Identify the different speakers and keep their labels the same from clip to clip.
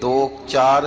Speaker 1: 2-4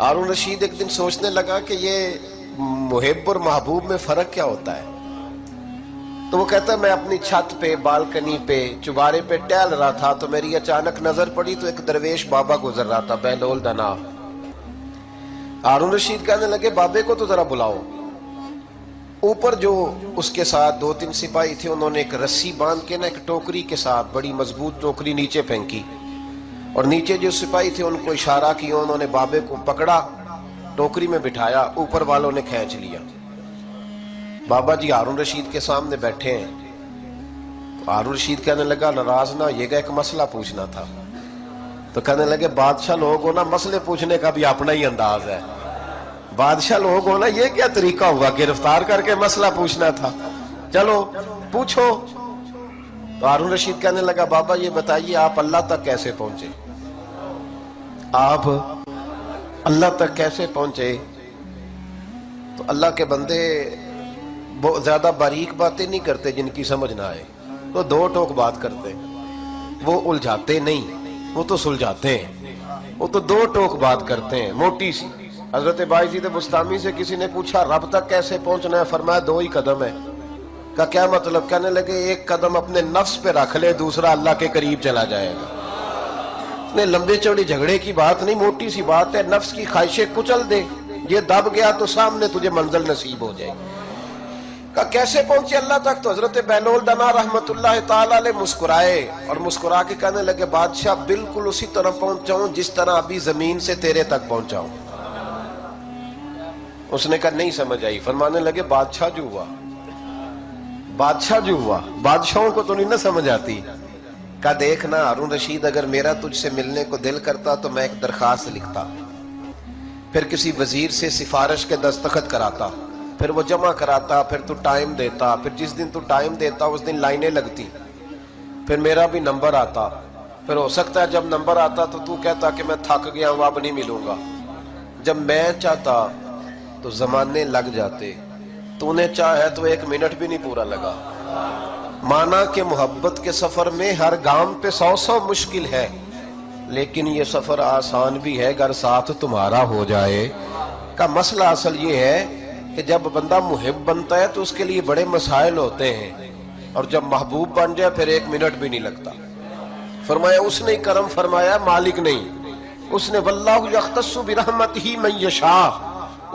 Speaker 1: ہارون رشید ایک دن سوچنے لگا کہ یہ محب اور محبوب میں فرق کیا ہوتا ہے. تو وہ کہتا ہے میں اپنی چھت پہ بالکنی پہ چوبارے پہ ٹہل رہا تھا تو میری اچانک نظر پڑی تو ایک درویش بابا گزر رہا تھا بہلول دنا. ہارون رشید کہنے لگے بابے کو تو ذرا بلاؤ. اوپر جو اس کے ساتھ 2-3 سپاہی تھے انہوں نے ایک رسی باندھ کے نا ایک ٹوکری کے ساتھ بڑی مضبوط ٹوکری نیچے پھینکی اور نیچے جو سپاہی تھے ان کو اشارہ کیا. انہوں نے بابے کو پکڑا ٹوکری میں بٹھایا اوپر والوں نے کھینچ لیا. بابا جی ہارون رشید کے سامنے بیٹھے ہیں. ہارون رشید کہنے لگا ناراض نہ یہ گا ایک مسئلہ پوچھنا تھا. تو کہنے لگے بادشاہ لوگ ہونا مسئلے پوچھنے کا بھی اپنا ہی انداز ہے. بادشاہ لوگ ہونا یہ کیا طریقہ ہوا گرفتار کر کے مسئلہ پوچھنا تھا چلو پوچھو. تو ہارون رشید کہنے لگا بابا یہ بتائیے آپ اللہ تک کیسے پہنچے. آپ اللہ تک کیسے پہنچے. تو اللہ کے بندے بہت زیادہ باریک باتیں نہیں کرتے جن کی سمجھ نہ آئے. تو 2 ٹوک بات کرتے وہ الجھاتے نہیں وہ تو سلجھاتے ہیں. وہ تو 2 ٹوک بات کرتے ہیں موٹی سی. حضرت باعزید بستامی سے کسی نے پوچھا رب تک کیسے پہنچنا ہے. فرمایا 2 ہی قدم ہے. کا کیا مطلب. کہنے لگے ایک قدم اپنے نفس پہ رکھ لے دوسرا اللہ کے قریب چلا جائے گا. نے لمبے چوڑی جھگڑے کی بات نہیں موٹی سی بات ہے. نفس کی خواہشیں کچل دے یہ دب گیا تو سامنے تجھے منزل نصیب ہو جائے گی. کہ کیسے پہنچے اللہ تک. تو حضرت بہلول دنا رحمت اللہ تعالی علیہ مسکرائے اور مسکرا کے کہنے لگے بادشاہ بالکل اسی طرح پہنچاؤں جس طرح ابھی زمین سے تیرے تک پہنچاؤں. اس نے کہا نہیں سمجھ آئی. فرمانے لگے بادشاہ جو ہوا بادشاہوں کو تو نہیں نہ سمجھ آتی. کہا دیکھنا ہارون رشید اگر میرا تجھ سے ملنے کو دل کرتا تو میں ایک درخواست لکھتا پھر کسی وزیر سے سفارش کے دستخط کراتا پھر وہ جمع کراتا پھر تو ٹائم دیتا پھر جس دن تو ٹائم دیتا اس دن لائنیں لگتی پھر میرا بھی نمبر آتا پھر ہو سکتا ہے جب نمبر آتا تو کہتا کہ میں تھک گیا ہوں اب نہیں ملوں گا. جب میں چاہتا تو زمانے لگ جاتے. تو نے چاہے تو 1 منٹ بھی نہیں پورا لگا. مانا کہ محبت کے سفر میں ہر گام پہ 100 مشکل ہے لیکن یہ سفر آسان بھی ہے اگر ساتھ تمہارا ہو جائے. کا مسئلہ اصل یہ ہے کہ جب بندہ محب بنتا ہے تو اس کے لیے بڑے مسائل ہوتے ہیں اور جب محبوب بن جائے پھر 1 منٹ بھی نہیں لگتا. فرمایا اس نے کرم فرمایا مالک نہیں. اس نے واللہ یختص برحمتہ من یشاء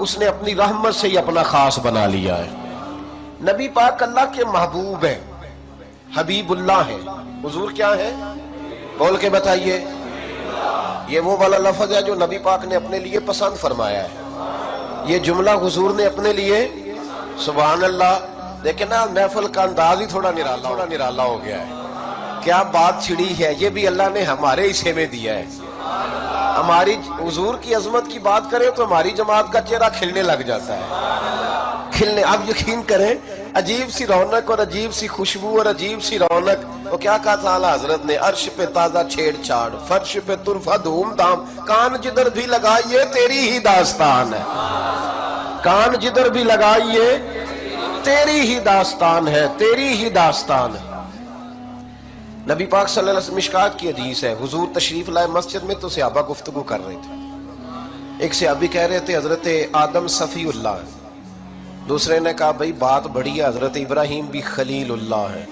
Speaker 1: اس نے اپنی رحمت سے ہی اپنا خاص بنا لیا ہے. نبی پاک اللہ کے محبوب ہیں حبیب اللہ ہیں. حضور کیا ہے بول کے بتائیے. یہ وہ والا لفظ ہے جو نبی پاک نے اپنے لیے پسند فرمایا ہے. یہ جملہ حضور نے اپنے لیے سبحان اللہ. دیکھیں نا محفل کا انداز ہی تھوڑا نرالا ہو گیا ہے. کیا بات چھڑی ہے. یہ بھی اللہ نے ہمارے حصے میں دیا ہے. ہماری حضور کی عظمت کی بات کریں تو ہماری جماعت کا چہرہ کھلنے لگ جاتا ہے. کھلنے آپ یقین کریں عجیب سی رونق اور عجیب سی خوشبو اور عجیب سی رونق. وہ کیا کہا تھا اعلیٰ حضرت نے عرش پہ تازہ چھیڑ چھاڑ فرش پہ طرفہ دھوم دھام کان جدھر بھی لگائیے تیری ہی داستان ہے. کان جدھر بھی لگائیے تیری ہی داستان ہے تیری ہی داستان ہے. نبی پاک صلی اللہ علیہ وسلم مشکات کی حدیث ہے. حضور تشریف لائے مسجد میں تو صحابہ گفتگو کر رہے تھے. ایک صحابی کہہ رہے تھے حضرت آدم صفی اللہ ہے. دوسرے نے کہا بھئی بات بڑی ہے حضرت ابراہیم بھی خلیل اللہ ہے.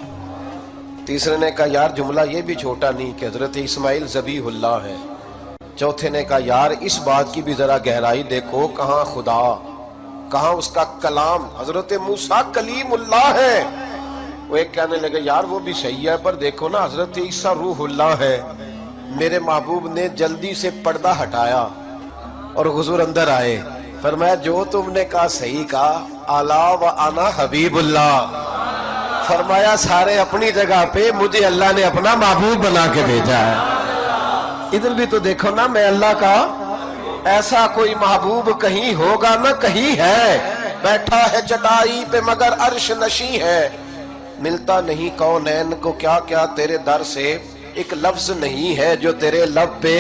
Speaker 1: تیسرے نے کہا یار جملہ یہ بھی چھوٹا نہیں کہ حضرت اسماعیل ذبیح اللہ ہے. چوتھے نے کہا یار اس بات کی بھی ذرا گہرائی دیکھو کہاں خدا کہاں اس کا کلام حضرت موسیٰ کلیم اللہ ہے. وہ ایک کہنے لگے یار وہ بھی صحیح ہے پر دیکھو نا حضرت عیسیٰ روح اللہ ہے. میرے محبوب نے جلدی سے پردہ ہٹایا اور حضور اندر آئے. فرمایا جو تم نے کہا صحیح کہا الا و انا حبیب اللہ. فرمایا سارے اپنی جگہ پہ مجھے اللہ نے اپنا محبوب بنا کے بھیجا ہے. ادھر بھی تو دیکھو نا میں اللہ کا ایسا کوئی محبوب کہیں ہوگا نہ کہیں ہے. بیٹھا ہے چٹائی پہ مگر عرش نشیں ہے. ملتا نہیں کونین کو کیا کیا تیرے در سے ایک لفظ نہیں ہے جو تیرے لب پہ.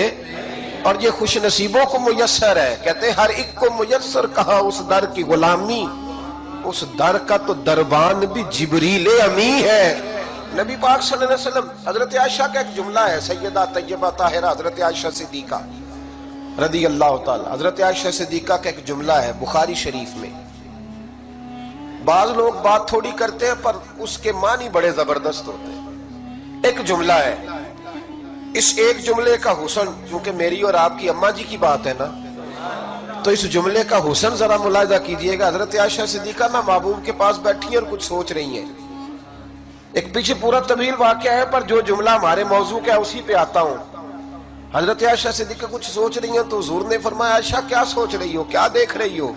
Speaker 1: اور یہ خوش نصیبوں کو میسر ہے. کہتے ہر ایک کو میسر کہاں اس در کی غلامی. اس در کا تو دربان بھی جبریل امی ہے. نبی پاک صلی اللہ علیہ وسلم حضرت عائشہ کا ایک جملہ ہے سیدہ طیبہ طاہرہ حضرت عائشہ صدیقہ رضی اللہ تعالی. حضرت عائشہ صدیقہ کا ایک جملہ ہے بخاری شریف میں. بعض لوگ بات تھوڑی کرتے ہیں پر اس کے معنی بڑے زبردست ہوتے ہیں. ایک جملہ ہے, اس ایک جملے کا حسن, کیونکہ میری اور آپ کی اماں جی کی بات ہے نا, تو اس جملے کا حسن ذرا ملاحظہ کیجئے گا. حضرت عائشہ صدیقہ نا محبوب کے پاس بیٹھی ہیں اور کچھ سوچ رہی ہیں. ایک پیچھے پورا طویل واقعہ ہے پر جو جملہ ہمارے موضوع کا ہے اسی پہ آتا ہوں. حضرت عائشہ صدیقہ کچھ سوچ رہی ہیں تو حضور نے فرمایا عائشہ کیا سوچ رہی ہو, کیا دیکھ رہی ہو؟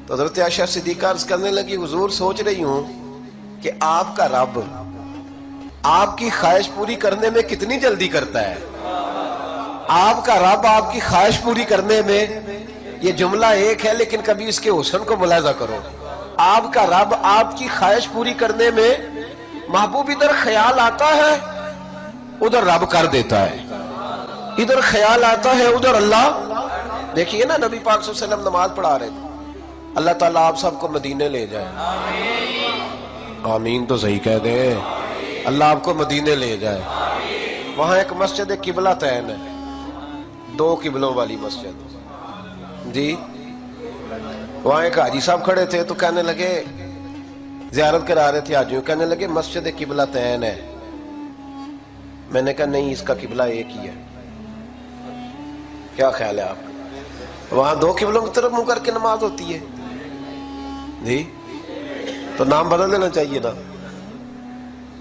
Speaker 1: تو حضرت عائشہ صدیقہ عرض کرنے لگی حضور سوچ رہی ہوں کہ آپ کا رب آپ کی خواہش پوری کرنے میں کتنی جلدی کرتا ہے. آپ کا رب آپ کی خواہش پوری کرنے میں, یہ جملہ ایک ہے لیکن کبھی اس کے حسن کو ملاحظہ کرو. آپ کا رب آپ کی خواہش پوری کرنے میں, محبوب ادھر خیال آتا ہے ادھر رب کر دیتا ہے, ادھر خیال آتا ہے ادھر اللہ. دیکھیے نا نبی پاک صلی اللہ علیہ وسلم نماز پڑھا رہے تھے, اللہ تعالیٰ آپ سب کو مدینے لے جائے. آمین تو صحیح کہہ دیں. اللہ آپ کو مدینے لے جائے. وہاں ایک مسجد قبلہ تعین ہے, 2 قبلوں والی مسجد جی. وہاں ایک حاجی صاحب کھڑے تھے تو کہنے لگے, زیارت کرا رہے تھے حاجیوں, کہنے لگے مسجد قبلہ تعین ہے. میں نے کہا نہیں, اس کا قبلہ ایک ہی ہے. کیا خیال ہے آپ کا؟ وہاں 2 قبلوں کی طرف منہ کر کے نماز ہوتی ہے جی, تو نام بدل دینا چاہیے نا.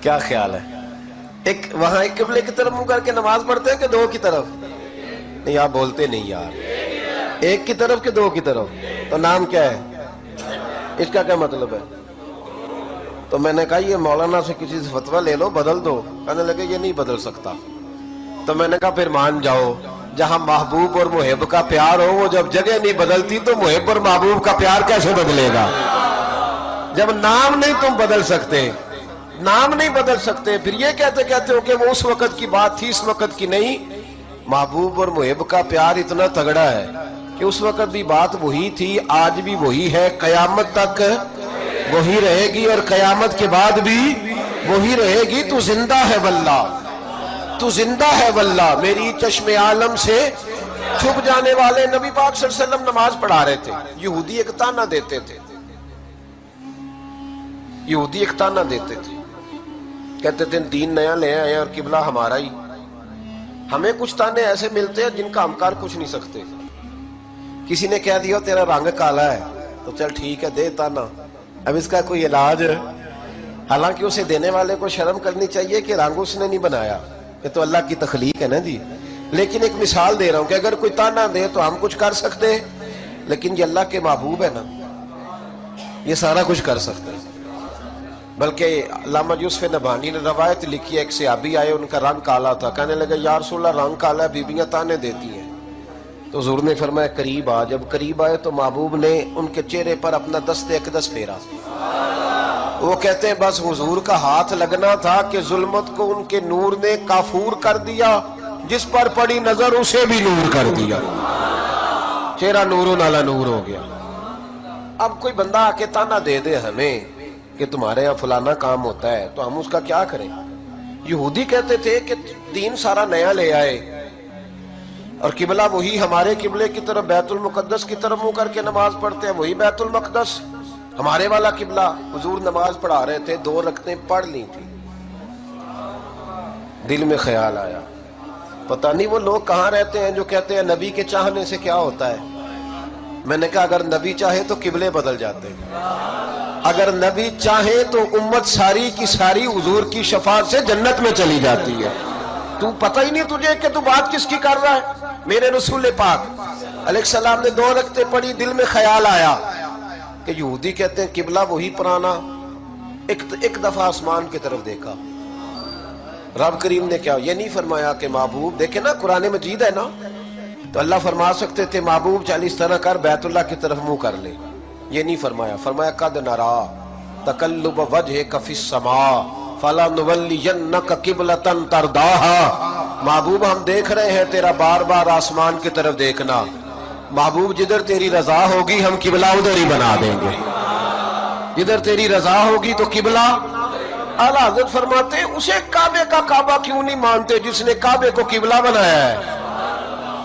Speaker 1: کیا خیال ہے؟ وہاں ایک قبلے کی طرف منہ کر کے نماز پڑھتے ہیں کہ 2 کی طرف؟ نہیں آپ بولتے نہیں یار. ایک کی طرف کہ 2 کی طرف؟ تو نام کیا ہے اس کا, کیا مطلب ہے؟ تو میں نے کہا یہ مولانا سے کسی سے فتویٰ لے لو, بدل دو. کہنے لگے یہ نہیں بدل سکتا. تو میں نے کہا پھر مان جاؤ, جہاں محبوب اور محب کا پیار ہو وہ جب جگہ نہیں بدلتی تو محب اور محبوب کا پیار کیسے بدلے گا؟ جب نام نہیں تم بدل سکتے, نام نہیں بدل سکتے, پھر یہ کہتے ہو کہ وہ اس وقت کی بات تھی اس وقت کی نہیں. محبوب اور محب کا پیار اتنا تگڑا ہے کہ اس وقت بھی بات وہی تھی, آج بھی وہی ہے, قیامت تک وہی رہے گی اور قیامت کے بعد بھی وہی رہے گی. تو زندہ ہے واللہ, تو زندہ ہے واللہ. میری چشم عالم سے چھپ جانے والے. نبی پاک صلی اللہ علیہ وسلم نماز پڑھا رہے تھے, یہودی ایک تانا دیتے تھے, یہودی ایک تانا دیتے تھے, کہتے تھے دین نیا لے آئے اور قبلہ ہمارا ہی. ہمیں کچھ تانے ایسے ملتے ہیں جن کا ہم کر کچھ نہیں سکتے. کسی نے کہہ دیا تیرا رنگ کالا ہے تو چل ٹھیک ہے دے تانا, اب اس کا کوئی علاج. حالانکہ اسے دینے والے کو شرم کرنی چاہیے کہ رنگ اس نے نہیں بنایا, یہ تو اللہ کی تخلیق ہے نا جی. لیکن ایک مثال دے رہا ہوں کہ اگر کوئی تانا دے تو ہم کچھ کر سکتے, لیکن یہ اللہ کے محبوب ہے نا, یہ سارا کچھ کر سکتے. بلکہ علامہ یوسف نبہانی نے روایت لکھی ہے, ایک صحابی آئے ان کا رنگ کالا تھا, کہنے لگے یا رسول اللہ رنگ کالا ہے, بیویاں تانے دیتی ہیں. تو حضور نے فرمایا قریب آ. جب قریب آئے تو محبوب نے ان کے چہرے پر اپنا دست اقدس پھیرا. وہ کہتے ہیں بس حضور کا ہاتھ لگنا تھا کہ ظلمت کو ان کے نور نے کافور کر دیا, جس پر پڑی نظر اسے بھی نور کر دیا, چہرہ نور نالا نور ہو گیا. اب کوئی بندہ آ کے تانا دے دے ہمیں کہ تمہارے یہاں فلانا کام ہوتا ہے تو ہم اس کا کیا کریں؟ یہودی کہتے تھے کہ دین سارا نیا لے آئے اور قبلہ وہی ہمارے قبلے کی طرف بیت المقدس کی طرف منہ کر کے نماز پڑھتے ہیں, وہی بیت المقدس ہمارے والا قبلہ. حضور نماز پڑھا رہے تھے, 2 رکعتیں پڑھ لی تھی. دل میں خیال آیا پتہ نہیں وہ لوگ کہاں رہتے ہیں جو کہتے ہیں نبی کے چاہنے سے کیا ہوتا ہے. میں نے کہا اگر نبی چاہے تو قبلے بدل جاتے ہیں, اگر نبی چاہے تو امت ساری کی ساری حضور کی شفاعت سے جنت میں چلی جاتی ہے. تو پتہ ہی نہیں تجھے کہ تو بات کس کی کر رہا ہے. میرے رسول پاک علیہ السلام نے 2 رکعتیں پڑھی, دل میں خیال آیا کہ یہودی کہتے ہیں قبلہ وہی پرانا. ایک دفعہ آسمان کی طرف دیکھا, رب کریم نے کیا یہ نہیں فرمایا کہ محبوب دیکھیں نا قرآن مجید ہے نا, تو اللہ فرما سکتے تھے محبوب 40 طرح کر بیت اللہ کی طرف منہ کر لے, یہ نہیں فرمایا. فرمایا قد نرا تقلب وجہک فی السماء فلنولینک قبلۃ ترضاها. محبوب ہم دیکھ رہے ہیں تیرا بار بار آسمان کی طرف دیکھنا. محبوب جدھر تیری رضا ہوگی ہم قبلہ ادھر ہی بنا دیں گے, جدھر تیری رضا ہوگی تو قبلہ. اعلیٰ حضرت فرماتے ہیں اسے کعبے کا کعبہ کیوں نہیں مانتے جس نے کعبے کو قبلہ بنایا ہے؟